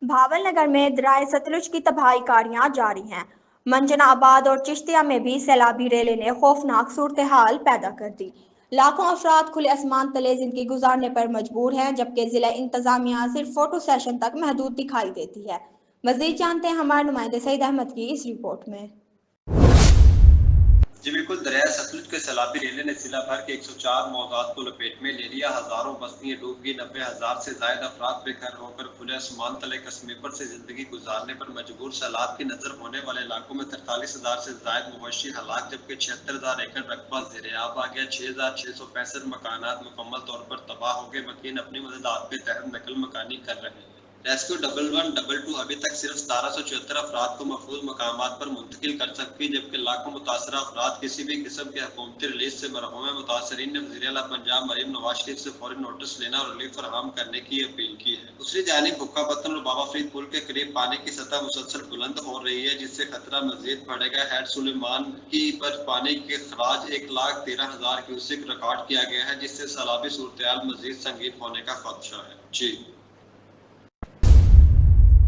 بھاول نگر میں درائے ستلج کی تباہی کاریاں جاری ہیں۔ منجنا آباد اور چشتیہ میں بھی سیلابی ریلے نے خوفناک صورتحال پیدا کر دی۔ لاکھوں افراد کھلے اسمان تلے زندگی گزارنے پر مجبور ہیں، جبکہ ضلع انتظامیہ صرف فوٹو سیشن تک محدود دکھائی دیتی ہے۔ مزید جانتے ہیں ہمارے نمائندے سعید احمد کی اس رپورٹ میں۔ جی بالکل، دریائے ستلج کے سیلابی ریلے نے ضلع بھر کے 104 موضوعات کو لپیٹ میں لے لیا۔ ہزاروں بستیاں ڈوب گئی، 90,000 سے زائد افراد بے گھر ہو کر کھلے آسمان تلے کسمیپر سے زندگی گزارنے پر مجبور۔ سیلاب کی نظر ہونے والے علاقوں میں 43,000 سے زائد مویشی ہلاک، جبکہ 76,000 ایکڑ رقبہ زیر آب آ گیا۔ 6,665 مکانات مکمل طور پر تباہ ہو گئے۔ مکین اپنی مدد آپ کے تحت نقل مکانی کر رہے ہیں۔ ریسکیو 1122 ابھی تک صرف 1774 افراد کو محفوظ مقامات پر منتقل کر سکتی، جبکہ لاکھوں متاثرہ افراد کسی بھی قسم کے حکومتی ریلیف سے محروم ہیں۔ متاثرین نے وزیر اعلیٰ پنجاب مریم نواز شریف سے فوری نوٹس لینا اور ریلیف فراہم کرنے کی اپیل کی ہے۔ دوسری جانب بھکا پتن اور بابا فرید پل کے قریب پانی کی سطح مسلسل بلند ہو رہی ہے، جس سے خطرہ مزید بڑھے گا۔ ہیڈ سلیمان کی پر پانی کے خراج 1,13,000 کیوسک ریکارڈ کیا گیا ہے، جس سے سیلابی صورتحال مزید سنگین ہونے کا خدشہ ہے۔ جی